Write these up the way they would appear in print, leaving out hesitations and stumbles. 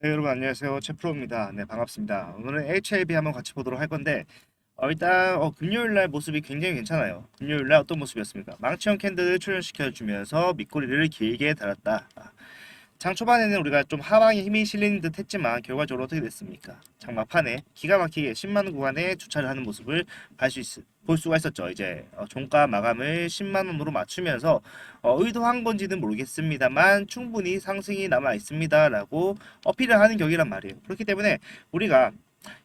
네, 여러분 안녕하세요. 최프로입니다. 네, 반갑습니다. 오늘은 HIB 한번 같이 보도록 할 건데 일단 금요일 날 모습이 굉장히 괜찮아요. 금요일 날 어떤 모습이었습니까? 망치형 캔들을 출현시켜 주면서 밑꼬리를 길게 달았다. 장 초반에는 우리가 좀 하방에 힘이 실리는 듯 했지만 결과적으로 어떻게 됐습니까? 장 막판에 기가 막히게 10만 원 구간에 주차를 하는 모습을 볼 수가 있었죠. 이제 종가 마감을 10만 원으로 맞추면서 의도한 건지는 모르겠습니다만 충분히 상승이 남아 있습니다라고 어필을 하는 격이란 말이에요. 그렇기 때문에 우리가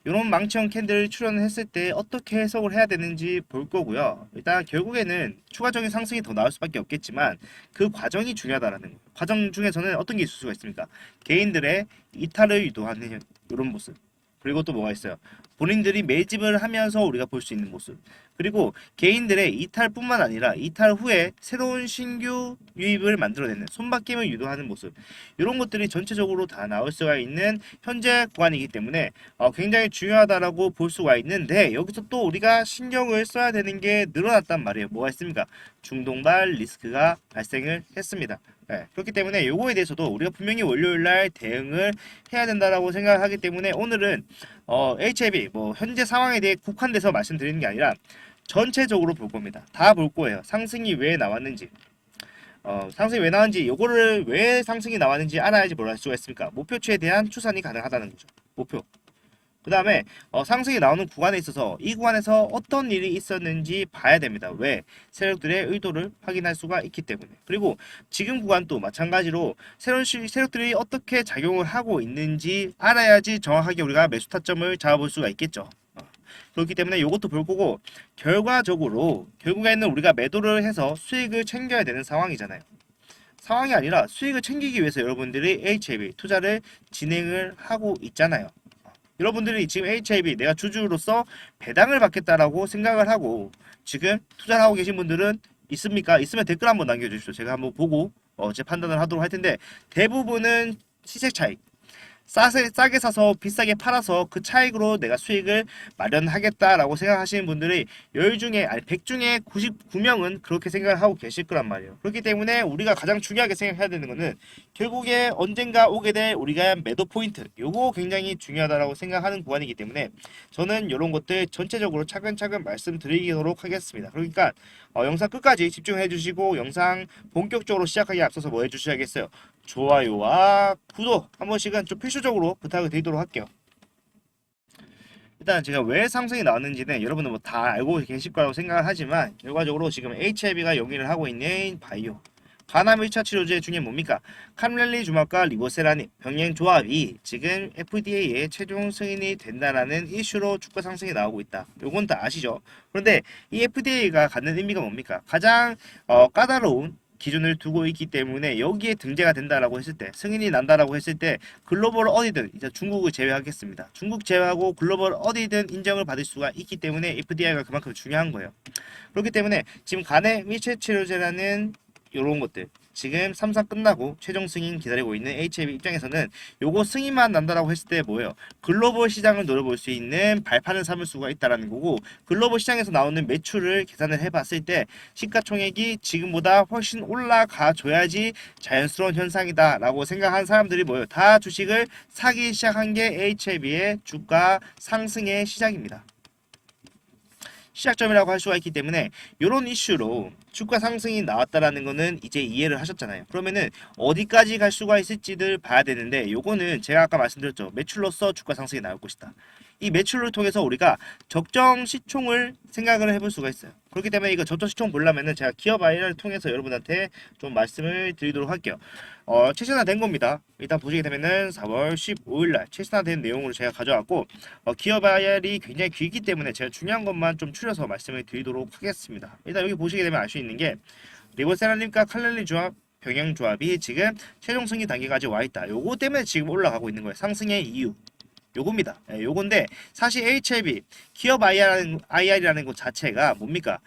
이런 망치형 캔들 출연을 했을 때 어떻게 해석을 해야 되는지 볼 거고요. 일단 결국에는 추가적인 상승이 더 나올 수밖에 없겠지만 그 과정이 중요하다라는 거예요. 과정 중에서는 어떤 게 있을 수가 있습니까? 개인들의 이탈을 유도하는 이런 모습. 그리고 또 뭐가 있어요? 본인들이 매집을 하면서 우리가 볼 수 있는 모습. 그리고 개인들의 이탈뿐만 아니라 이탈 후에 새로운 신규 유입을 만들어내는 손바뀜을 유도하는 모습. 이런 것들이 전체적으로 다 나올 수가 있는 현재 구간이기 때문에 굉장히 중요하다라고 볼 수가 있는데 여기서 또 우리가 신경을 써야 되는 게 늘어났단 말이에요. 뭐가 있습니까? 중동발 리스크가 발생을 했습니다. 네, 그렇기 때문에 요거에 대해서도 우리가 분명히 월요일 날 대응을 해야 된다라고 생각을 하기 때문에 오늘은 HIB 뭐 현재 상황에 대해 국한돼서 말씀드리는 게 아니라 전체적으로 볼 겁니다. 다 볼 거예요. 상승이 왜 나왔는지. 상승이 왜 나왔는지, 요거를 왜 상승이 나왔는지 알아야지 뭘 할 수가 있습니까? 목표치에 대한 추산이 가능하다는 거죠. 목표. 그 다음에 상승이 나오는 구간에 있어서 이 구간에서 어떤 일이 있었는지 봐야 됩니다. 왜? 세력들의 의도를 확인할 수가 있기 때문에. 그리고 지금 구간도 마찬가지로 새로운 세력들이 어떻게 작용을 하고 있는지 알아야지 정확하게 우리가 매수 타점을 잡아볼 수가 있겠죠. 그렇기 때문에 이것도 볼 거고 결과적으로 결국에는 우리가 매도를 해서 수익을 챙겨야 되는 상황이잖아요. 상황이 아니라 수익을 챙기기 위해서 여러분들이 HAB 투자를 진행을 하고 있잖아요. 여러분들이 지금 HIB 내가 주주로서 배당을 받겠다라고 생각을 하고 지금 투자를 하고 계신 분들은 있습니까? 있으면 댓글 한번 남겨주십시오. 제가 한번 보고 제 판단을 하도록 할 텐데 대부분은 시세 차익 싸게 사서 비싸게 팔아서 그 차익으로 내가 수익을 마련하겠다라고 생각하시는 분들이 10 중에 아니 100 중에 99명은 그렇게 생각을 하고 계실 거란 말이에요. 그렇기 때문에 우리가 가장 중요하게 생각해야 되는 거는 결국에 언젠가 오게 될 우리가 매도 포인트 요거 굉장히 중요하다라고 생각하는 구간이기 때문에 저는 이런 것들 전체적으로 차근차근 말씀드리도록 하겠습니다. 그러니까 영상 끝까지 집중해 주시고 영상 본격적으로 시작하기 앞서서 뭐 해주셔야겠어요? 좋아요와 구독 한 번씩은 좀 필수적으로 부탁을 드리도록 할게요. 일단 제가 왜 상승이 나왔는지는 여러분들 뭐 다 알고 계실 거라고 생각을 하지만 결과적으로 지금 HIB가 영위를 하고 있는 바이오 간암 1차 치료제 중에 뭡니까? 캄렐리 주막과 리보세라닌 병행 조합이 지금 FDA의 최종 승인이 된다라는 이슈로 주가 상승이 나오고 있다. 요건 다 아시죠? 그런데 이 FDA가 갖는 의미가 뭡니까? 가장 까다로운 기준을 두고 있기 때문에 여기에 등재가 된다라고 했을 때 승인이 난다라고 했을 때 글로벌 어디든 이제 중국을 제외하겠습니다. 중국 제외하고 글로벌 어디든 인정을 받을 수가 있기 때문에 FDA가 그만큼 중요한 거예요. 그렇기 때문에 지금 간의 밀체 치료제라는 요런 것들 지금 3상 끝나고 최종 승인 기다리고 있는 HIB 입장에서는 요거 승인만 난다라고 했을 때 뭐예요? 글로벌 시장을 노려볼 수 있는 발판을 삼을 수가 있다라는 거고 글로벌 시장에서 나오는 매출을 계산을 해봤을 때 시가총액이 지금보다 훨씬 올라가 줘야지 자연스러운 현상이다라고 생각한 사람들이 뭐예요? 다 주식을 사기 시작한 게 HIB의 주가 상승의 시작입니다. 시작점이라고 할 수가 있기 때문에 이런 이슈로 주가 상승이 나왔다라는 거는 이제 이해를 하셨잖아요. 그러면은 어디까지 갈 수가 있을지를 봐야 되는데 요거는 제가 아까 말씀드렸죠. 매출로서 주가 상승이 나올 것이다. 이 매출을 통해서 우리가 적정 시총을 생각을 해볼 수가 있어요. 그렇기 때문에 이거 적정 시총 보려면은 제가 기업 아이를 통해서 여러분한테 좀 말씀을 드리도록 할게요. 최신화된 겁니다. 일단 보시게 되면은 4월 15일날 최신화된 내용으로 제가 가져왔고 기업 IR이 굉장히 길기 때문에 제가 중요한 것만 좀 추려서 말씀을 드리도록 하겠습니다. 일단 여기 보시게 되면 알 수 있는 게 리보세라님과 칼렐리 조합 병행 조합이 지금 최종 승인 단계까지 와 있다. 요거 때문에 지금 올라가고 있는 거예요. 상승의 이유. 요겁니다. 요건데 사실 HLB 기업 IR이라는 것 자체가 뭡니까?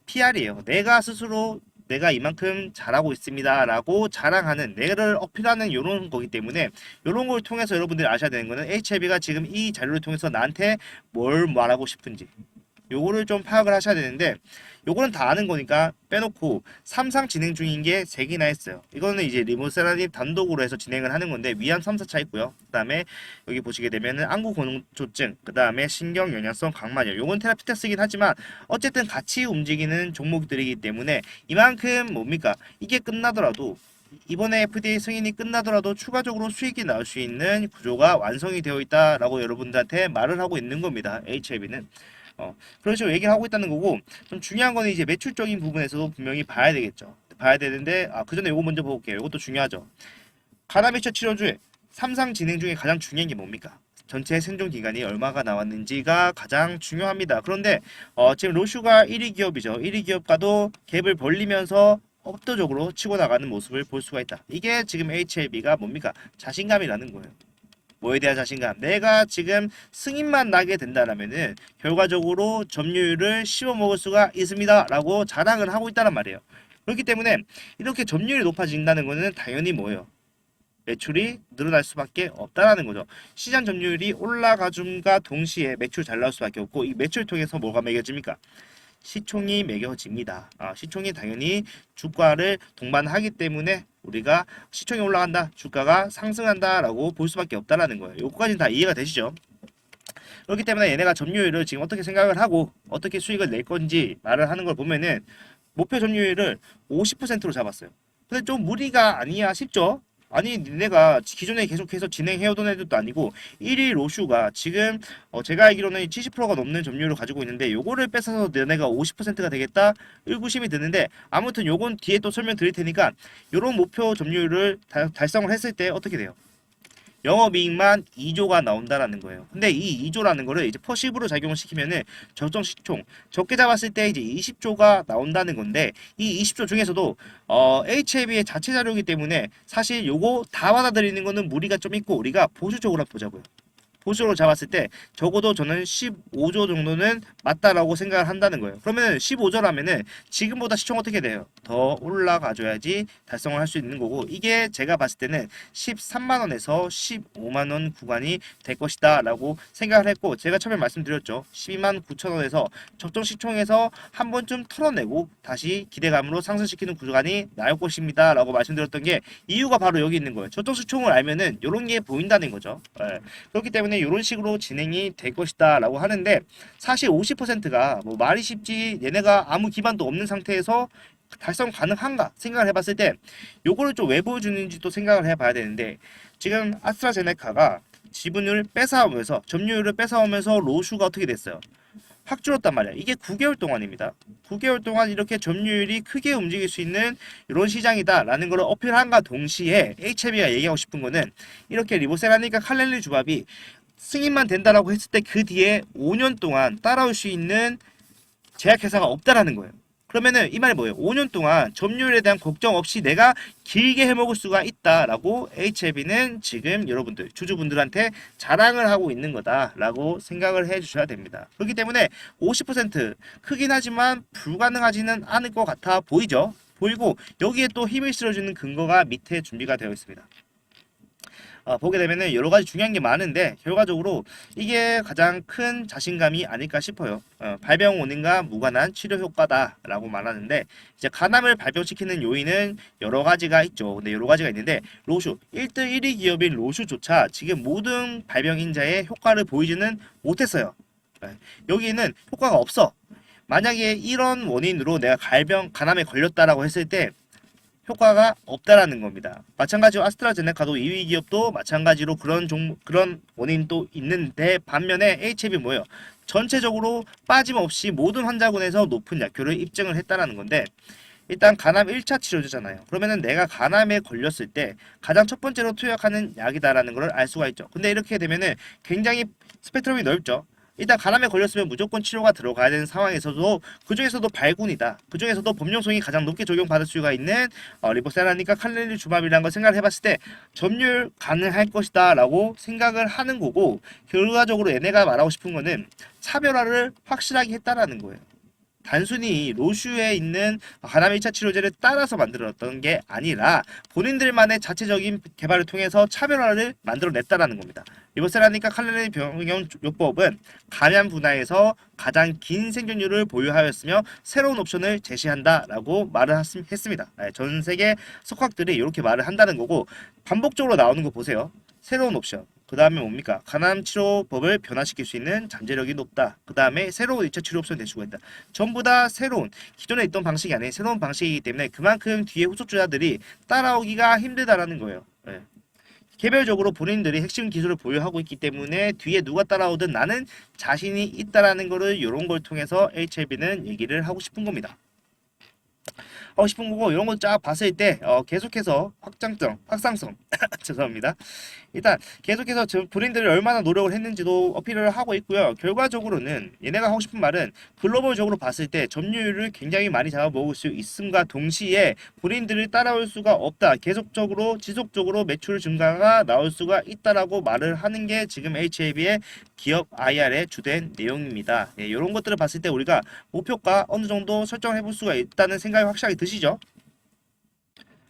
PR이에요. 내가 스스로 내가 이만큼 잘하고 있습니다 라고 자랑하는 내를 어필하는 이런 거기 때문에 이런 걸 통해서 여러분들이 아셔야 되는 거는 HIB가 지금 이 자료를 통해서 나한테 뭘 말하고 싶은지 요거를 좀 파악을 하셔야 되는데 요거는 다 아는 거니까 빼놓고 3상 진행 중인 게 3개나 했어요. 이거는 이제 리보세라님 단독으로 해서 진행을 하는 건데 위암 3, 4차 있고요. 그 다음에 여기 보시게 되면은 안구곤조증, 그 다음에 신경영양성 각마열, 요건 테라피텍스긴 하지만 어쨌든 같이 움직이는 종목들이기 때문에 이만큼 뭡니까? 이게 끝나더라도 이번에 FDA 승인이 끝나더라도 추가적으로 수익이 나올 수 있는 구조가 완성이 되어 있다라고 여러분들한테 말을 하고 있는 겁니다. HLB는. 그런 식으로 얘기를 하고 있다는 거고, 좀 중요한 거는 이제 매출적인 부분에서도 분명히 봐야 되겠죠. 봐야 되는데, 그 전에 이거 먼저 볼게요. 이것도 중요하죠. 가라미처 치료주의 3상 진행 중에 가장 중요한 게 뭡니까? 전체 생존 기간이 얼마가 나왔는지가 가장 중요합니다. 그런데 지금 로슈가 1위 기업이죠. 1위 기업과도 갭을 벌리면서 압도적으로 치고 나가는 모습을 볼 수가 있다. 이게 지금 HLB가 뭡니까? 자신감이라는 거예요. 뭐에 대한 자신감? 내가 지금 승인만 나게 된다라면은 결과적으로 점유율을 씹어먹을 수가 있습니다. 라고 자랑을 하고 있다는 말이에요. 그렇기 때문에 이렇게 점유율이 높아진다는 거는 당연히 뭐예요? 매출이 늘어날 수밖에 없다라는 거죠. 시장 점유율이 올라가줌과 동시에 매출 잘 나올 수밖에 없고 이 매출 통해서 뭐가 매겨집니까? 시총이 매겨집니다. 시총이 당연히 주가를 동반하기 때문에 우리가 시총이 올라간다, 주가가 상승한다라고 볼 수밖에 없다라는 거예요. 요거까지는 다 이해가 되시죠? 그렇기 때문에 얘네가 점유율을 지금 어떻게 생각을 하고 어떻게 수익을 낼 건지 말을 하는 걸 보면은 목표 점유율을 50%로 잡았어요. 근데 좀 무리가 아니야 싶죠? 아니 니네가 기존에 계속해서 진행해오던 애들도 아니고 1위 로슈가 지금 제가 알기로는 70%가 넘는 점유율을 가지고 있는데 요거를 뺏어서 너네가 50%가 되겠다 의구심이 드는데 아무튼 요건 뒤에 또 설명드릴 테니까 요런 목표 점유율을 달성을 했을 때 어떻게 돼요? 영업이익만 2조가 나온다라는 거예요. 근데 이 2조라는 거를 이제 퍼시브로 작용을 시키면은 적정 시총 적게 잡았을 때 이제 20조가 나온다는 건데 이 20조 중에서도 HLB의 자체 자료이기 때문에 사실 요거 다 받아들이는 거는 무리가 좀 있고 우리가 보수적으로 한번 보자고요. 보수적으로 잡았을 때 적어도 저는 15조 정도는 맞다라고 생각을 한다는 거예요. 그러면 15조라면은 지금보다 시총 어떻게 돼요? 더 올라가줘야지 달성을 할 수 있는 거고 이게 제가 봤을 때는 13만 원에서 15만 원 구간이 될 것이다 라고 생각을 했고 제가 처음에 말씀드렸죠. 12만 9천 원에서 적정 시총에서 한 번쯤 털어내고 다시 기대감으로 상승시키는 구간이 나올 것입니다 라고 말씀드렸던 게 이유가 바로 여기 있는 거예요. 적정 시총을 알면은 이런 게 보인다는 거죠. 그렇기 때문에 이런 식으로 진행이 될 것이다 라고 하는데 사실 50%가 뭐 말이 쉽지 얘네가 아무 기반도 없는 상태에서 달성 가능한가 생각을 해봤을 때 요거를 좀 왜 보여주는지 또 생각을 해봐야 되는데 지금 아스트라제네카가 지분을 뺏어오면서 점유율을 뺏어오면서 로슈가 어떻게 됐어요? 확 줄었단 말이야. 이게 9개월 동안입니다. 9개월 동안 이렇게 점유율이 크게 움직일 수 있는 이런 시장이다라는 걸 어필한과 동시에 HLB가 얘기하고 싶은 거는 이렇게 리보세라니까 칼렐리 주밥이 승인만 된다라고 했을 때 그 뒤에 5년 동안 따라올 수 있는 제약회사가 없다라는 거예요. 그러면은 이 말이 뭐예요? 5년 동안 점유율에 대한 걱정 없이 내가 길게 해먹을 수가 있다라고 HLB는 지금 여러분들 주주분들한테 자랑을 하고 있는 거다라고 생각을 해주셔야 됩니다. 그렇기 때문에 50% 크긴 하지만 불가능하지는 않을 것 같아 보이죠? 보이고 여기에 또 힘을 실어주는 근거가 밑에 준비가 되어 있습니다. 보게 되면은 여러 가지 중요한 게 많은데 결과적으로 이게 가장 큰 자신감이 아닐까 싶어요. 발병 원인과 무관한 치료 효과다라고 말하는데 이제 간암을 발병시키는 요인은 여러 가지가 있죠. 근데 여러 가지가 있는데 로슈 1등 1위 기업인 로슈조차 지금 모든 발병인자의 효과를 보이지는 못했어요. 여기는 효과가 없어. 만약에 이런 원인으로 내가 간암에 걸렸다라고 했을 때 효과가 없다라는 겁니다. 마찬가지로 아스트라제네카도 2위 기업도 마찬가지로 그런 원인도 있는데 반면에 HLB 뭐예요? 전체적으로 빠짐없이 모든 환자군에서 높은 약효를 입증을 했다라는 건데 일단 간암 1차 치료제잖아요. 그러면은 내가 간암에 걸렸을 때 가장 첫 번째로 투약하는 약이다라는 걸 알 수가 있죠. 근데 이렇게 되면은 굉장히 스펙트럼이 넓죠. 일단 간암에 걸렸으면 무조건 치료가 들어가야 되는 상황에서도 그중에서도 발군이다. 그중에서도 범용성이 가장 높게 적용받을 수가 있는 리보세라니까 칼렐리 주밥이라는 걸 생각을 해봤을 때 점유율 가능할 것이다 라고 생각을 하는 거고 결과적으로 얘네가 말하고 싶은 거는 차별화를 확실하게 했다라는 거예요. 단순히 로슈에 있는 가남 1차 치료제를 따라서 만들었던 게 아니라 본인들만의 자체적인 개발을 통해서 차별화를 만들어냈다라는 겁니다. 리버세라니까 칼레르 병용요법은 감염 분야에서 가장 긴 생존율을 보유하였으며 새로운 옵션을 제시한다라고 말을 했습니다. 전 세계 석학들이 이렇게 말을 한다는 거고 반복적으로 나오는 거 보세요. 새로운 옵션. 그 다음에 뭡니까? 간암 치료법을 변화시킬 수 있는 잠재력이 높다. 그 다음에 새로운 2차 치료 옵션 대수가 있다. 전부 다 새로운, 기존에 있던 방식이 아닌 새로운 방식이기 때문에 그만큼 뒤에 후속주자들이 따라오기가 힘들다라는 거예요. 예. 개별적으로 본인들이 핵심 기술을 보유하고 있기 때문에 뒤에 누가 따라오든 나는 자신이 있다라는 거를 이런 걸 통해서 HLB는 얘기를 하고 싶은 겁니다. 하고 싶은 거고 이런 거 쫙 봤을 때 계속해서 확장성 죄송합니다. 일단 계속해서 브랜드를 얼마나 노력을 했는지도 어필을 하고 있고요. 결과적으로는 얘네가 하고 싶은 말은 글로벌적으로 봤을 때 점유율을 굉장히 많이 잡아먹을 수 있음과 동시에 브랜드를 따라올 수가 없다. 계속적으로 지속적으로 매출 증가가 나올 수가 있다라고 말을 하는 게 지금 HAB의 기업 IR의 주된 내용입니다. 예, 이런 것들을 봤을 때 우리가 목표가 어느 정도 설정해 볼 수가 있다는 생각이 확실하게 드시죠?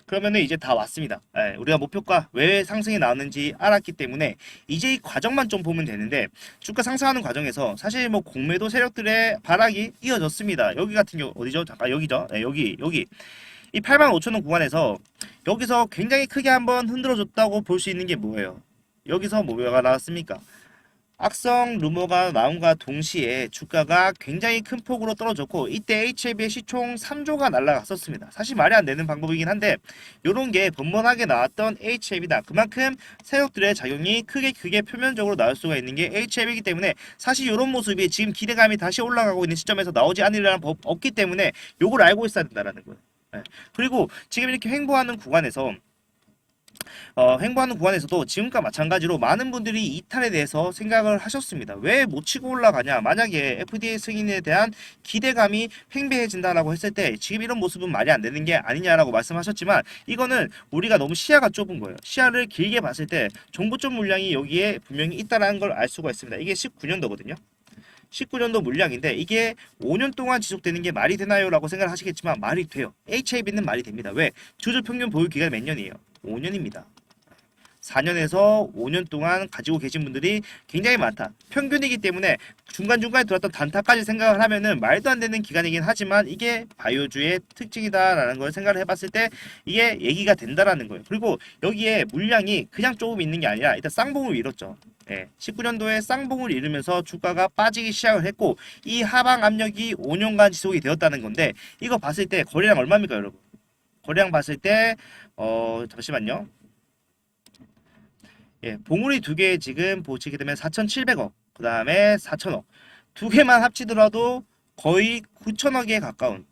그러면은 이제 다 왔습니다. 예, 우리가 목표가 왜 상승이 나왔는지 알았기 때문에 이제 이 과정만 좀 보면 되는데 주가 상승하는 과정에서 사실 뭐 공매도 세력들의 발악이 이어졌습니다. 여기 같은 경우 어디죠? 잠깐 여기죠. 네, 여기 이 85,000원 구간에서 여기서 굉장히 크게 한번 흔들어줬다고 볼 수 있는 게 뭐예요? 여기서 뭐가 나왔습니까? 악성 루머가 나온과 동시에 주가가 굉장히 큰 폭으로 떨어졌고 이때 HLB의 시총 3조가 날라갔었습니다. 사실 말이 안 되는 방법이긴 한데 이런 게 번번하게 나왔던 HLB다. 그만큼 세력들의 작용이 크게 표면적으로 나올 수가 있는 게 HLB이기 때문에 사실 이런 모습이 지금 기대감이 다시 올라가고 있는 시점에서 나오지 않으려는 법 없기 때문에 요걸 알고 있어야 된다는 거예요. 네. 그리고 지금 이렇게 횡보하는 구간에서 횡보하는 구간에서도 지금과 마찬가지로 많은 분들이 이탈에 대해서 생각을 하셨습니다. 왜 못 치고 올라가냐? 만약에 FDA 승인에 대한 기대감이 팽배해진다라고 했을 때 지금 이런 모습은 말이 안 되는 게 아니냐라고 말씀하셨지만 이거는 우리가 너무 시야가 좁은 거예요. 시야를 길게 봤을 때 정보점 물량이 여기에 분명히 있다는 걸 알 수가 있습니다. 이게 19년도거든요. 19년도 물량인데 이게 5년 동안 지속되는 게 말이 되나요? 라고 생각을 하시겠지만 말이 돼요. HAB는 말이 됩니다. 왜? 주주 평균 보유 기간이 몇 년이에요? 5년입니다. 4년에서 5년 동안 가지고 계신 분들이 굉장히 많다. 평균이기 때문에 중간중간에 들어왔던 단타까지 생각을 하면은 말도 안 되는 기간이긴 하지만 이게 바이오주의 특징이다라는 걸 생각을 해봤을 때 이게 얘기가 된다라는 거예요. 그리고 여기에 물량이 그냥 조금 있는 게 아니라 일단 쌍봉을 이뤘죠. 예, 19년도에 쌍봉을 이루면서 주가가 빠지기 시작을 했고 이 하방 압력이 5년간 지속이 되었다는 건데 이거 봤을 때 거래량 얼마입니까 여러분? 거래량 봤을 때 잠시만요. 예, 봉우리 두 개 지금 보시게 되면 4,700억, 그 다음에 4,000억. 두 개만 합치더라도 거의 9,000억에 가까운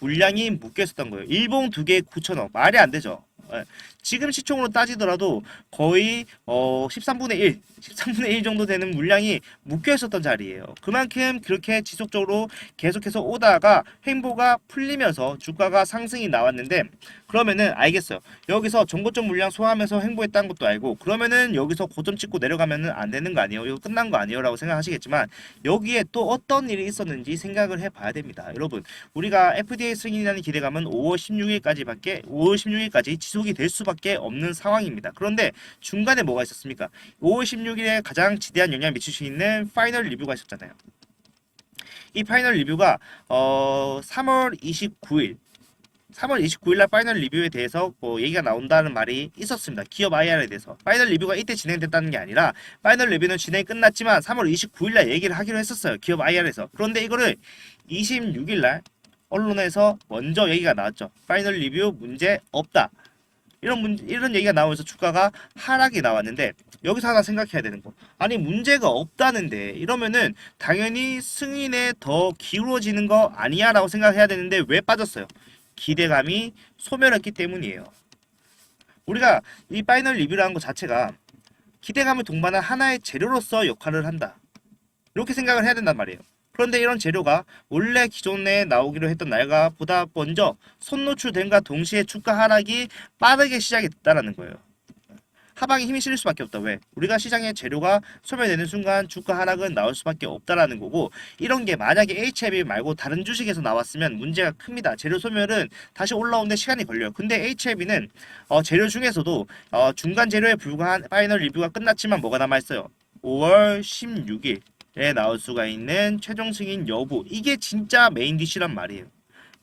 물량이 묶여 있었던 거예요. 일봉 두 개에 9,000억. 말이 안 되죠. 예, 지금 시총으로 따지더라도 거의 13분의 1, 13분의 1 정도 되는 물량이 묶여 있었던 자리예요. 그만큼 그렇게 지속적으로 계속해서 오다가 횡보가 풀리면서 주가가 상승이 나왔는데 그러면은 알겠어요. 여기서 정고점 물량 소화하면서 횡보했다는 것도 알고 그러면은 여기서 고점 찍고 내려가면은 안 되는 거 아니에요? 이거 끝난 거 아니에요? 라고 생각하시겠지만 여기에 또 어떤 일이 있었는지 생각을 해봐야 됩니다. 여러분 우리가 FDA 승인이라는 기대감은 5월 16일까지 지속이 될 수밖에 없는 상황입니다. 그런데 중간에 뭐가 있었습니까? 5월 16일에 가장 지대한 영향을 미칠 수 있는 파이널 리뷰가 있었잖아요. 이 파이널 리뷰가 3월 29일 날 파이널 리뷰에 대해서 뭐 얘기가 나온다는 말이 있었습니다. 기업 IR에 대해서. 파이널 리뷰가 이때 진행됐다는 게 아니라 파이널 리뷰는 진행이 끝났지만 3월 29일 날 얘기를 하기로 했었어요. 기업 IR에서. 그런데 이거를 26일 날 언론에서 먼저 얘기가 나왔죠. 파이널 리뷰 문제 없다. 이런 얘기가 나오면서 주가가 하락이 나왔는데 여기서 하나 생각해야 되는 거. 아니 문제가 없다는데 이러면은 당연히 승인에 더 기울어지는 거 아니야 라고 생각해야 되는데 왜 빠졌어요? 기대감이 소멸했기 때문이에요. 우리가 이 파이널 리뷰라는 것 자체가 기대감을 동반한 하나의 재료로서 역할을 한다. 이렇게 생각을 해야 된단 말이에요. 그런데 이런 재료가 원래 기존에 나오기로 했던 날과 보다 먼저 손노출된과 동시에 주가 하락이 빠르게 시작이 됐다는 거예요. 하방에 힘이 실릴 수밖에 없다. 왜? 우리가 시장에 재료가 소멸되는 순간 주가 하락은 나올 수밖에 없다라는 거고, 이런 게 만약에 HIB 말고 다른 주식에서 나왔으면 문제가 큽니다. 재료 소멸은 다시 올라오는데 시간이 걸려요. 근데 HIB는 재료 중에서도 중간 재료에 불과한 파이널 리뷰가 끝났지만 뭐가 남아있어요? 5월 16일에 나올 수가 있는 최종 승인 여부, 이게 진짜 메인 디쉬란 말이에요.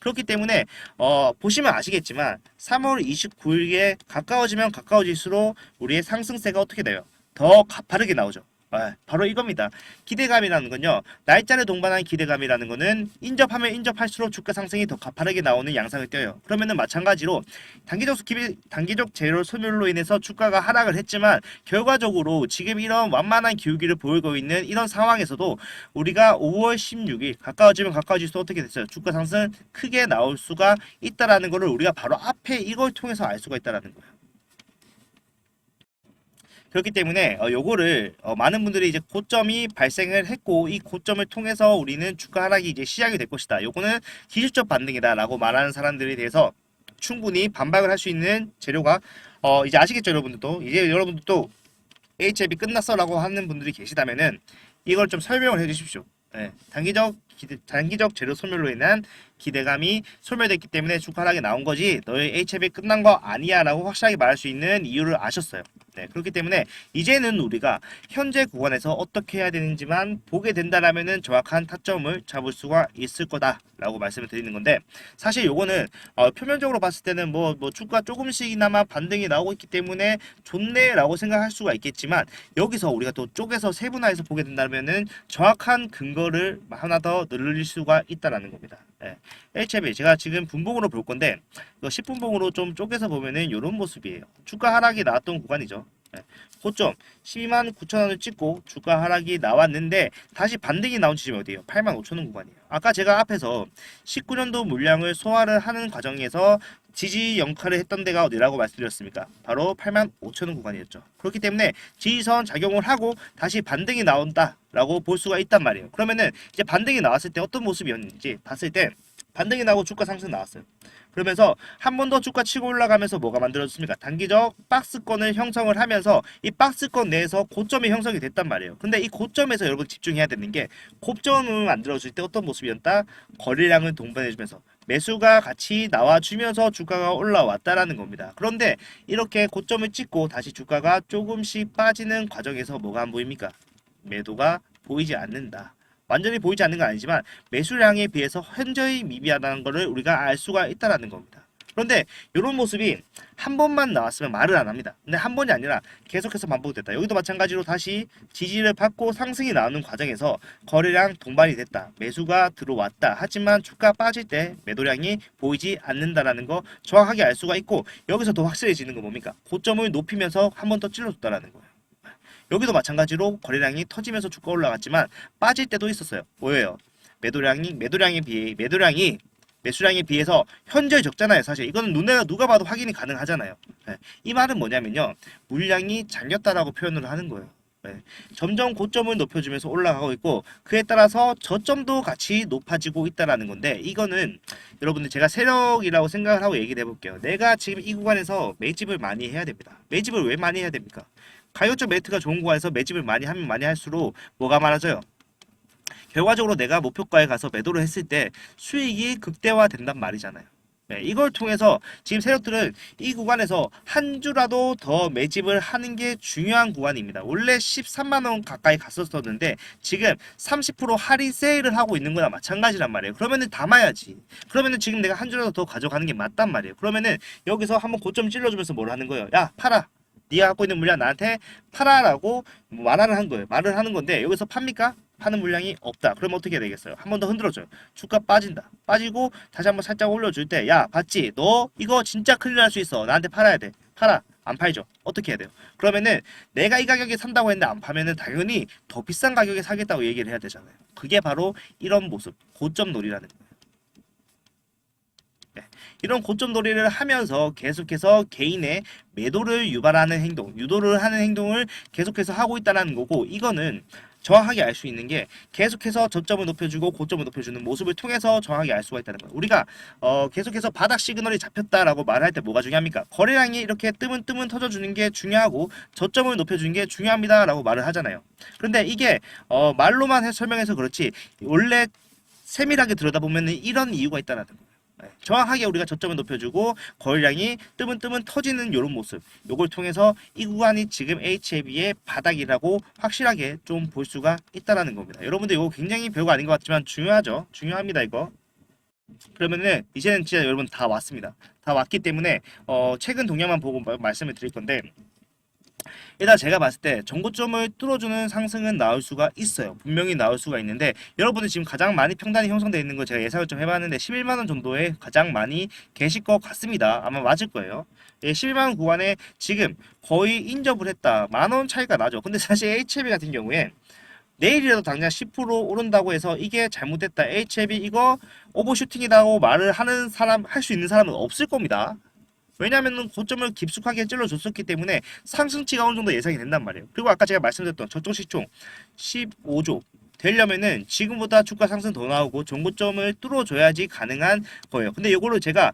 그렇기 때문에 보시면 아시겠지만 3월 29일에 가까워지면 가까워질수록 우리의 상승세가 어떻게 돼요? 더 가파르게 나오죠. 바로 이겁니다. 기대감이라는 건요, 날짜를 동반한 기대감이라는 거는 인접하면 인접할수록 주가 상승이 더 가파르게 나오는 양상을 띄어요. 그러면은 마찬가지로 단기적 재료 소멸로 인해서 주가가 하락을 했지만 결과적으로 지금 이런 완만한 기울기를 보이고 있는 이런 상황에서도 우리가 5월 16일 가까워지면 가까워질수록 어떻게 됐어요? 주가 상승 크게 나올 수가 있다라는 거를 우리가 바로 앞에 이걸 통해서 알 수가 있다라는 거예요. 그렇기 때문에 요거를 많은 분들이 이제 고점이 발생을 했고, 이 고점을 통해서 우리는 주가 하락이 이제 시작이 될 것이다. 요거는 기술적 반등이다라고 말하는 사람들에 대해서 충분히 반박을 할 수 있는 재료가 이제 아시겠죠, 여러분들도. 이제 여러분들도 HIB 끝났어라고 하는 분들이 계시다면은 이걸 좀 설명을 해 주십시오. 네, 단기적 재료 소멸로 인한 기대감이 소멸됐기 때문에 주가 하락이 나온 거지, 너희 HIB 끝난 거 아니야 라고 확실하게 말할 수 있는 이유를 아셨어요. 네, 그렇기 때문에 이제는 우리가 현재 구간에서 어떻게 해야 되는지만 보게 된다라면은 정확한 타점을 잡을 수가 있을 거다라고 말씀을 드리는 건데, 사실 요거는 표면적으로 봤을 때는 뭐 주가 조금씩이나마 반등이 나오고 있기 때문에 좋네라고 생각할 수가 있겠지만, 여기서 우리가 또 쪼개서 세분화해서 보게 된다면은 정확한 근거를 하나 더 늘릴 수가 있다라는 겁니다. 네. HIB 제가 지금 분봉으로 볼 건데, 10분봉으로 좀 쪼개서 보면은 이런 모습이에요. 주가 하락이 나왔던 구간이죠. 네. 고점 12만 9천 원을 찍고 주가 하락이 나왔는데 다시 반등이 나온 지점이 어디예요? 8만 5천 원 구간이에요. 아까 제가 앞에서 19년도 물량을 소화를 하는 과정에서 지지 역할을 했던 데가 어디라고 말씀드렸습니까? 바로 8만 5천 원 구간이었죠. 그렇기 때문에 지지선 작용을 하고 다시 반등이 나온다라고 볼 수가 있단 말이에요. 그러면은 이제 반등이 나왔을 때 어떤 모습이었는지 봤을 때, 반등이 나고 주가 상승 나왔어요. 그러면서 한 번 더 주가 치고 올라가면서 뭐가 만들어졌습니까? 단기적 박스권을 형성을 하면서 이 박스권 내에서 고점이 형성이 됐단 말이에요. 근데 이 고점에서 여러분 집중해야 되는 게, 고점을 만들어줄 때 어떤 모습이었다? 거래량을 동반해주면서 매수가 같이 나와주면서 주가가 올라왔다라는 겁니다. 그런데 이렇게 고점을 찍고 다시 주가가 조금씩 빠지는 과정에서 뭐가 안 보입니까? 매도가 보이지 않는다. 완전히 보이지 않는 건 아니지만 매수량에 비해서 현저히 미비하다는 것을 우리가 알 수가 있다라는 겁니다. 그런데 이런 모습이 한 번만 나왔으면 말을 안 합니다. 근데 한 번이 아니라 계속해서 반복됐다. 여기도 마찬가지로 다시 지지를 받고 상승이 나오는 과정에서 거래량 동반이 됐다. 매수가 들어왔다. 하지만 주가 빠질 때 매도량이 보이지 않는다라는 거 정확하게 알 수가 있고, 여기서 더 확실해지는 건 뭡니까? 고점을 높이면서 한 번 더 찔러줬다라는 거예요. 여기도 마찬가지로 거래량이 터지면서 주가 올라갔지만 빠질 때도 있었어요. 뭐예요? 매수량이 매수량에 비해서 현저히 적잖아요. 사실 이거는 누가 봐도 확인이 가능하잖아요. 네. 이 말은 뭐냐면요, 물량이 잠겼다라고 표현을 하는 거예요. 네. 점점 고점을 높여주면서 올라가고 있고, 그에 따라서 저점도 같이 높아지고 있다라는 건데, 이거는 여러분들 제가 세력이라고 생각을 하고 얘기를 해볼게요. 내가 지금 이 구간에서 매집을 많이 해야 됩니다. 매집을 왜 많이 해야 됩니까? 가격적 메리트가 좋은 구간에서 매집을 많이 하면 많이 할수록 뭐가 많아져요? 결과적으로 내가 목표가에 가서 매도를 했을 때 수익이 극대화된단 말이잖아요. 네, 이걸 통해서 지금 세력들은 이 구간에서 한 주라도 더 매집을 하는 게 중요한 구간입니다. 원래 13만 원 가까이 갔었었는데 지금 30% 할인 세일을 하고 있는 거나 마찬가지란 말이에요. 그러면은 담아야지. 그러면은 지금 내가 한 주라도 더 가져가는 게 맞단 말이에요. 그러면은 여기서 한번 고점 찔러주면서 뭘 하는 거예요? 야, 팔아. 네가 갖고 있는 물량 나한테 팔아라고 말을 한 거예요. 말을 하는 건데, 여기서 팝니까? 파는 물량이 없다. 그러면 어떻게 되겠어요? 한 번 더 흔들어줘요. 주가 빠진다. 빠지고 다시 한번 살짝 올려줄 때, 야, 봤지? 너 이거 진짜 큰일 날 수 있어. 나한테 팔아야 돼. 팔아. 안 팔죠. 어떻게 해야 돼요? 그러면은 내가 이 가격에 산다고 했는데 안 파면은 당연히 더 비싼 가격에 사겠다고 얘기를 해야 되잖아요. 그게 바로 이런 모습, 고점 놀이라는 거예요. 네. 이런 고점 놀이를 하면서 계속해서 개인의 매도를 유발하는 행동, 유도를 하는 행동을 계속해서 하고 있다는 거고, 이거는 정확하게 알 수 있는 게 계속해서 저점을 높여주고 고점을 높여주는 모습을 통해서 정확하게 알 수가 있다는 거예요. 우리가 계속해서 바닥 시그널이 잡혔다라고 말할 때 뭐가 중요합니까? 거래량이 이렇게 뜨문뜨문 터져주는 게 중요하고 저점을 높여주는 게 중요합니다라고 말을 하잖아요. 그런데 이게 말로만 설명해서 그렇지 원래 세밀하게 들여다보면 이런 이유가 있다는 거예요. 정확하게 우리가 저점을 높여주고 거래량이 뜨문뜨문 터지는 이런 모습, 요걸 통해서 이 구간이 지금 HLB의 바닥이라고 확실하게 좀 볼 수가 있다라는 겁니다. 여러분들 이거 굉장히 별거 아닌 것 같지만 중요하죠. 중요합니다 이거. 그러면은 이제는 진짜 여러분 다 왔습니다. 다 왔기 때문에 최근 동향만 보고 말씀을 드릴 건데, 일단 제가 봤을 때 정고점을 뚫어주는 상승은 나올 수가 있어요. 분명히 나올 수가 있는데, 여러분들 지금 가장 많이 평단이 형성되어 있는 거 제가 예상을 좀 해봤는데 11만원 정도에 가장 많이 계실 것 같습니다. 아마 맞을 거예요. 11만원 구간에 지금 거의 인접을 했다. 만원 차이가 나죠. 근데 사실 HLB 같은 경우에 내일이라도 당장 10% 오른다고 해서 이게 잘못됐다, HLB 이거 오버슈팅이라고 말을 하는 사람, 할 수 있는 사람은 없을 겁니다. 왜냐하면 고점을 깊숙하게 찔러줬었기 때문에 상승치가 어느 정도 예상이 된단 말이에요. 그리고 아까 제가 말씀드렸던 저쪽 시총 15조 되려면은 지금보다 주가 상승 더 나오고 종고점을 뚫어줘야지 가능한 거예요. 근데 이거를 제가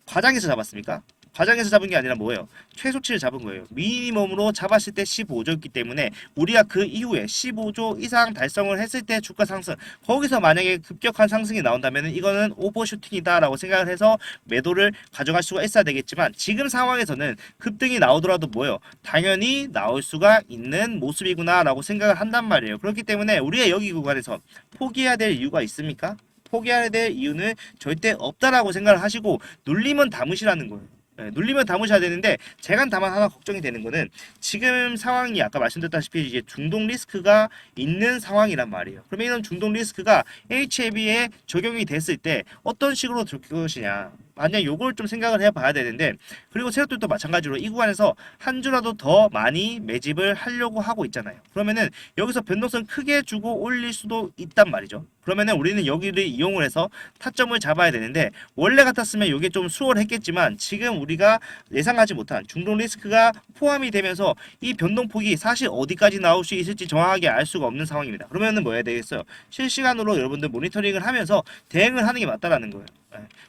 과장해서 잡았습니까? 과장해서 잡은 게 아니라 뭐예요? 최소치를 잡은 거예요. 미니멈으로 잡았을 때 15조였기 때문에 우리가 그 이후에 15조 이상 달성을 했을 때 주가 상승, 거기서 만약에 급격한 상승이 나온다면 이거는 오버슈팅이다라고 생각을 해서 매도를 가져갈 수가 있어야 되겠지만, 지금 상황에서는 급등이 나오더라도 뭐예요? 당연히 나올 수가 있는 모습이구나라고 생각을 한단 말이에요. 그렇기 때문에 우리의 여기 구간에서 포기해야 될 이유가 있습니까? 포기해야 될 이유는 절대 없다라고 생각을 하시고 눌리면 담으시라는 거예요. 눌리면 담으셔야 되는데, 제가 다만 하나 걱정이 되는 거는 지금 상황이 아까 말씀드렸다시피 이제 중동 리스크가 있는 상황이란 말이에요. 그러면 이런 중동 리스크가 HLB에 적용이 됐을 때 어떤 식으로 될 것이냐, 만약 요걸 좀 생각을 해봐야 되는데, 그리고 세력들도 마찬가지로 이 구간에서 한 주라도 더 많이 매집을 하려고 하고 있잖아요. 그러면은 여기서 변동성 크게 주고 올릴 수도 있단 말이죠. 그러면은 우리는 여기를 이용을 해서 타점을 잡아야 되는데, 원래 같았으면 이게 좀 수월했겠지만 지금 우리가 예상하지 못한 중동 리스크가 포함이 되면서 이 변동폭이 사실 어디까지 나올 수 있을지 정확하게 알 수가 없는 상황입니다. 그러면은 뭐 해야 되겠어요? 실시간으로 여러분들 모니터링을 하면서 대응을 하는 게 맞다라는 거예요.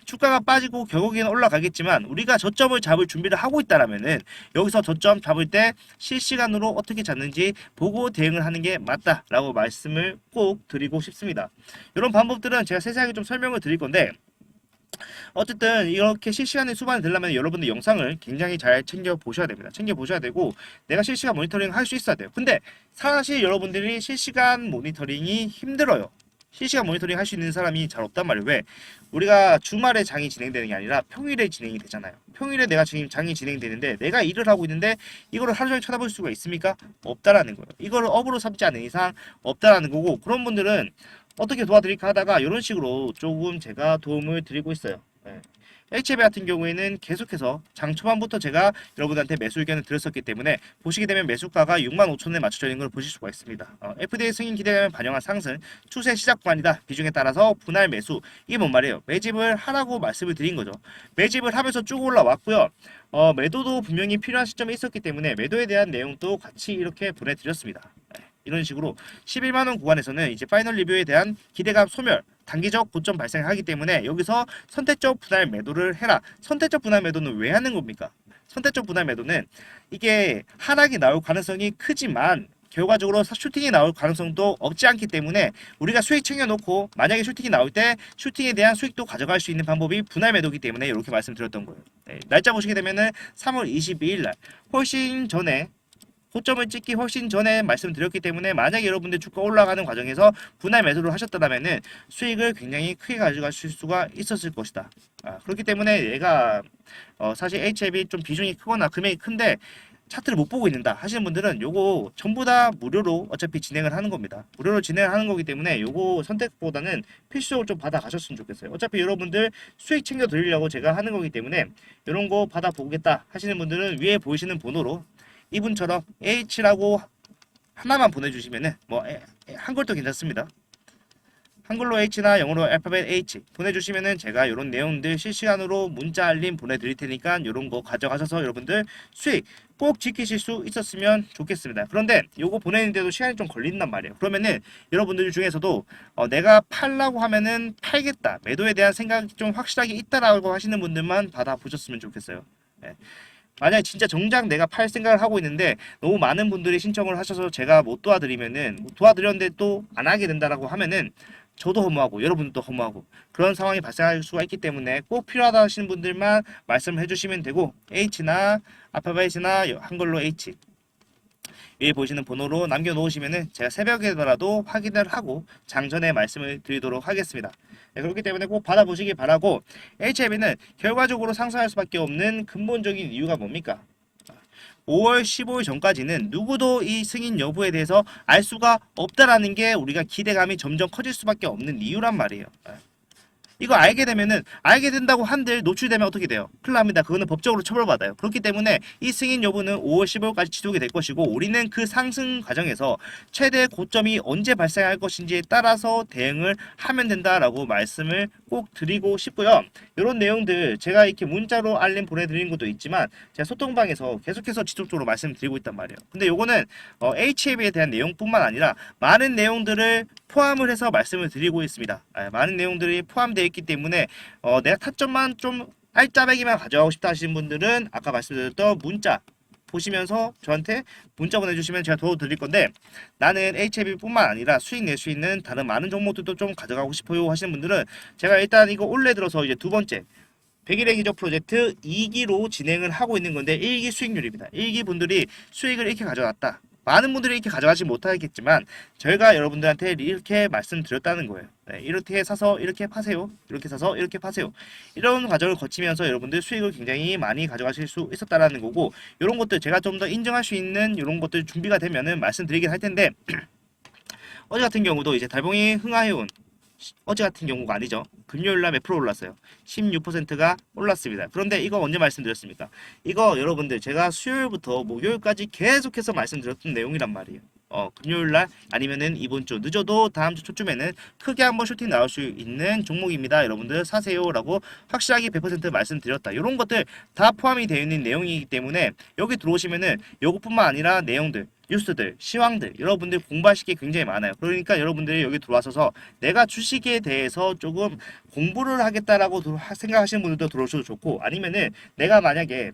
주가가 빠지고 결국에는 올라가겠지만 우리가 저점을 잡을 준비를 하고 있다라면은 여기서 저점 잡을 때 실시간으로 어떻게 잡는지 보고 대응을 하는 게 맞다라고 말씀을 꼭 드리고 싶습니다. 이런 방법들은 제가 세세하게 좀 설명을 드릴 건데, 어쨌든 이렇게 실시간에 수반이 되려면 여러분들 영상을 굉장히 잘 챙겨 보셔야 됩니다. 챙겨 보셔야 되고 내가 실시간 모니터링 할 수 있어야 돼요. 근데 사실 여러분들이 실시간 모니터링이 힘들어요. 실시간 모니터링 할 수 있는 사람이 잘 없단 말이에요. 왜? 우리가 주말에 장이 진행되는 게 아니라 평일에 진행이 되잖아요. 평일에 내가 지금 장이 진행되는데 내가 일을 하고 있는데 이거를 하루 종일 쳐다볼 수가 있습니까? 없다라는 거예요. 이거를 업으로 삼지 않는 이상 없다라는 거고, 그런 분들은 어떻게 도와드릴까 하다가 이런 식으로 조금 제가 도움을 드리고 있어요. HLB 같은 경우에는 계속해서 장 초반부터 제가 여러분한테 매수 의견을 드렸었기 때문에 보시게 되면 매수가가 65,000원에 맞춰져 있는 걸 보실 수가 있습니다. FDA 승인 기대감을 반영한 상승, 추세 시작 구간이다. 비중에 따라서 분할 매수, 이게 뭔 말이에요? 매집을 하라고 말씀을 드린 거죠. 매집을 하면서 쭉 올라왔고요. 매도도 분명히 필요한 시점에 있었기 때문에 매도에 대한 내용도 같이 이렇게 보내드렸습니다. 이런 식으로 11만원 구간에서는 이제 파이널 리뷰에 대한 기대감 소멸, 단기적 고점 발생하기 때문에 여기서 선택적 분할 매도를 해라. 선택적 분할 매도는 왜 하는 겁니까? 선택적 분할 매도는 이게 하락이 나올 가능성이 크지만 결과적으로 슈팅이 나올 가능성도 없지 않기 때문에 우리가 수익 챙겨놓고 만약에 슈팅이 나올 때 슈팅에 대한 수익도 가져갈 수 있는 방법이 분할 매도이기 때문에 이렇게 말씀드렸던 거예요. 날짜 보시게 되면은 3월 22일 날 훨씬 전에 고점을 찍기 훨씬 전에 말씀드렸기 때문에 만약에 여러분들 주가 올라가는 과정에서 분할 매수를 하셨다면은 수익을 굉장히 크게 가져가실 수가 있었을 것이다. 그렇기 때문에 얘가 사실 HLB 좀 비중이 크거나 금액이 큰데 차트를 못 보고 있는다 하시는 분들은 요거 전부 다 무료로 어차피 진행을 하는 겁니다. 무료로 진행을 하는 거기 때문에 요거 선택보다는 필수적으로 좀 받아 가셨으면 좋겠어요. 어차피 여러분들 수익 챙겨 드리려고 제가 하는 거기 때문에 이런 거 받아 보겠다 하시는 분들은 위에 보이시는 번호로 이분처럼 H라고 하나만 보내주시면은 뭐 한글도 괜찮습니다. 한글로 H나 영어로 알파벳 H 보내주시면은 제가 이런 내용들 실시간으로 문자 알림 보내드릴 테니까 이런 거 가져가셔서 여러분들 수익 꼭 지키실 수 있었으면 좋겠습니다. 그런데 요거 보내는데도 시간이 좀 걸린단 말이에요. 그러면은 여러분들 중에서도 내가 팔라고 하면은 팔겠다, 매도에 대한 생각이 좀 확실하게 있다라고 하시는 분들만 받아보셨으면 좋겠어요. 예. 만약에 진짜 정작 내가 팔 생각을 하고 있는데 너무 많은 분들이 신청을 하셔서 제가 못 도와드리면은, 도와드렸는데 또 안 하게 된다라고 하면은 저도 허무하고 여러분도 허무하고 그런 상황이 발생할 수가 있기 때문에 꼭 필요하다 하시는 분들만 말씀을 해주시면 되고, H나 알파벳이나 한글로 H 위에 보시는 번호로 남겨놓으시면은 제가 새벽에라도 확인을 하고 장전에 말씀을 드리도록 하겠습니다. 네, 그렇기 때문에 꼭 받아보시기 바라고, HME는 결과적으로 상승할 수밖에 없는 근본적인 이유가 뭡니까? 5월 15일 전까지는 누구도 이 승인 여부에 대해서 알 수가 없다라는 게 우리가 기대감이 점점 커질 수밖에 없는 이유란 말이에요. 이거 알게 되면은, 알게 된다고 한들 노출되면 어떻게 돼요? 큰일 납니다. 그거는 법적으로 처벌받아요. 그렇기 때문에 이 승인 여부는 5월 15일까지 지속이 될 것이고, 우리는 그 상승 과정에서 최대 고점이 언제 발생할 것인지에 따라서 대응을 하면 된다라고 말씀을 꼭 드리고 싶고요. 이런 내용들 제가 이렇게 문자로 알림 보내드리는 것도 있지만 제가 소통방에서 계속해서 지속적으로 말씀드리고 있단 말이에요. 근데 요거는 HAB에 대한 내용뿐만 아니라 많은 내용들을 포함을 해서 말씀을 드리고 있습니다. 많은 내용들이 포함되어 있기 때문에 내가 타점만 좀 알짜배기만 가져가고 싶다 하시는 분들은 아까 말씀드렸던 문자 보시면서 저한테 문자 보내주시면 제가 도와드릴 건데, 나는 HAB뿐만 아니라 수익 낼 수 있는 다른 많은 종목들도 좀 가져가고 싶어요 하시는 분들은 제가 일단 이거 올해 들어서 이제 두 번째 100일의 기적 프로젝트 2기로 진행을 하고 있는 건데, 1기 수익률입니다. 1기 분들이 수익을 이렇게 가져갔다, 많은 분들이 이렇게 가져가지 못하겠지만 저희가 여러분들한테 이렇게 말씀드렸다는 거예요. 네, 이렇게 사서 이렇게 파세요, 이렇게 사서 이렇게 파세요. 이런 과정을 거치면서 여러분들 수익을 굉장히 많이 가져가실 수 있었다라는 거고, 이런 것들 제가 좀 더 인정할 수 있는 이런 것들 준비가 되면은 말씀드리긴 할 텐데, 어제 같은 경우도 이제 달봉이 흥하해온, 어제 같은 경우가 아니죠. 금요일날 몇 프로 올랐어요? 16%가 올랐습니다. 그런데 이거 언제 말씀드렸습니까? 이거 여러분들 제가 수요일부터 목요일까지 계속해서 말씀드렸던 내용이란 말이에요. 금요일날 아니면은 이번 주, 늦어도 다음 주 초쯤에는 크게 한번 슈팅 나올 수 있는 종목입니다. 여러분들 사세요라고 확실하게 100% 말씀드렸다. 이런 것들 다 포함이 되어 있는 내용이기 때문에 여기 들어오시면은 요것뿐만 아니라 내용들, 뉴스들, 시황들 여러분들 공부하실 게 굉장히 많아요. 그러니까 여러분들이 여기 들어와서 내가 주식에 대해서 조금 공부를 하겠다라고 생각하시는 분들도 들어오셔도 좋고, 아니면은 내가 만약에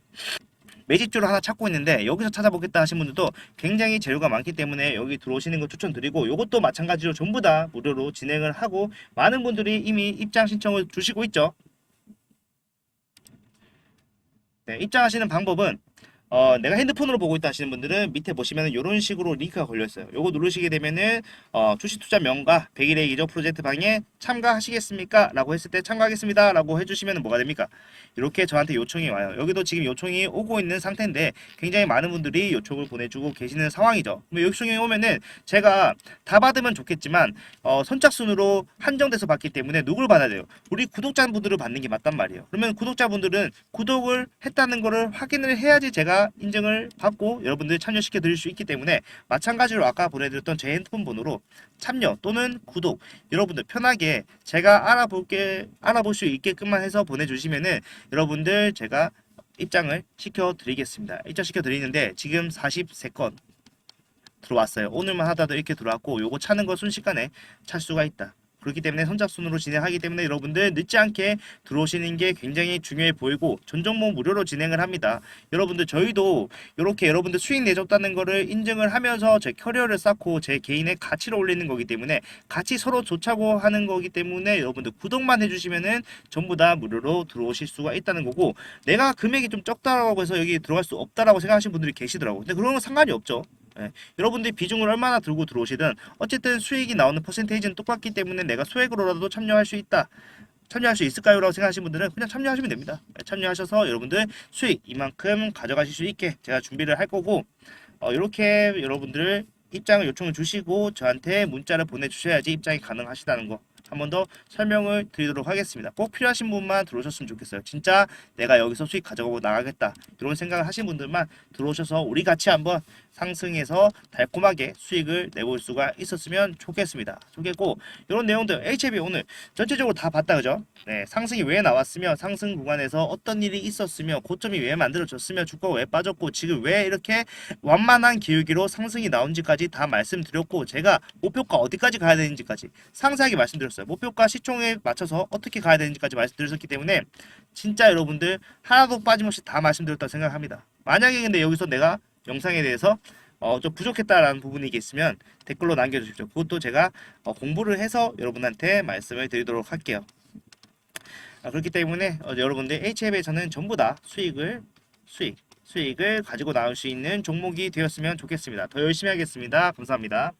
매집주를 하나 찾고 있는데 여기서 찾아보겠다 하신 분들도 굉장히 재료가 많기 때문에 여기 들어오시는 거 추천드리고, 이것도 마찬가지로 전부 다 무료로 진행을 하고 많은 분들이 이미 입장 신청을 주시고 있죠. 네, 입장하시는 방법은 내가 핸드폰으로 보고 있다 하시는 분들은 밑에 보시면 이런 식으로 링크가 걸려 있어요. 요거 누르시게 되면은 주식 투자 명가 100일의 기적 프로젝트 방에 참가하시겠습니까? 라고 했을 때 참가하겠습니다 라고 해주시면 뭐가 됩니까? 이렇게 저한테 요청이 와요. 여기도 지금 요청이 오고 있는 상태인데 굉장히 많은 분들이 요청을 보내주고 계시는 상황이죠. 그럼 요청이 오면은 제가 다 받으면 좋겠지만 선착순으로 한정돼서 받기 때문에 누굴 받아야 돼요? 우리 구독자분들을 받는 게 맞단 말이에요. 그러면 구독자분들은 구독을 했다는 거를 확인을 해야지 제가 인증을 받고 여러분들 참여시켜 드릴 수 있기 때문에, 마찬가지로 아까 보내드렸던 제 핸드폰 번호로 참여 또는 구독 여러분들 편하게 제가 알아볼 수 있게끔만 해서 보내주시면은 여러분들 제가 입장을 시켜 드리겠습니다. 입장 시켜 드리는데 지금 43건 들어왔어요. 오늘만 하다도 이렇게 들어왔고, 요거 차는 거 순식간에 찰 수가 있다. 그렇기 때문에 선착순으로 진행하기 때문에 여러분들 늦지 않게 들어오시는 게 굉장히 중요해 보이고, 전 종목 무료로 진행을 합니다. 여러분들 저희도 이렇게 여러분들 수익 내줬다는 거를 인증을 하면서 제 커리어를 쌓고 제 개인의 가치를 올리는 거기 때문에, 같이 서로 좋자고 하는 거기 때문에 여러분들 구독만 해주시면은 전부 다 무료로 들어오실 수가 있다는 거고, 내가 금액이 좀 적다라고 해서 여기 들어갈 수 없다라고 생각하시는 분들이 계시더라고요. 근데 그런 건 상관이 없죠. 예, 여러분들이 비중을 얼마나 들고 들어오시든 어쨌든 수익이 나오는 퍼센테이지는 똑같기 때문에 내가 소액으로라도 참여할 수 있다, 참여할 수 있을까요? 라고 생각하시는 분들은 그냥 참여하시면 됩니다. 참여하셔서 여러분들 수익 이만큼 가져가실 수 있게 제가 준비를 할 거고, 이렇게 여러분들 입장을 요청을 주시고 저한테 문자를 보내주셔야지 입장이 가능하시다는 거 한 번 더 설명을 드리도록 하겠습니다. 꼭 필요하신 분만 들어오셨으면 좋겠어요. 진짜 내가 여기서 수익 가져가고 나가겠다 이런 생각을 하신 분들만 들어오셔서 우리 같이 한번 상승해서 달콤하게 수익을 내볼 수가 있었으면 좋겠습니다. 좋겠고 이런 내용들 HLB 오늘 전체적으로 다 봤다 그죠? 네, 상승이 왜 나왔으며 상승 구간에서 어떤 일이 있었으며 고점이 왜 만들어졌으며 주가가 왜 빠졌고 지금 왜 이렇게 완만한 기울기로 상승이 나온지까지 다 말씀드렸고 제가 목표가 어디까지 가야 되는지까지 상세하게 말씀드렸어요. 목표가 시총에 맞춰서 어떻게 가야 되는지까지 말씀드렸기 때문에 진짜 여러분들 하나도 빠짐없이 다 말씀드렸다고 생각합니다. 만약에 근데 여기서 내가 영상에 대해서 좀 부족했다라는 부분이 있으면 댓글로 남겨주십시오. 그것도 제가 공부를 해서 여러분한테 말씀을 드리도록 할게요. 그렇기 때문에 여러분들 HF에서는 전부 다 수익을 가지고 나올 수 있는 종목이 되었으면 좋겠습니다. 더 열심히 하겠습니다. 감사합니다.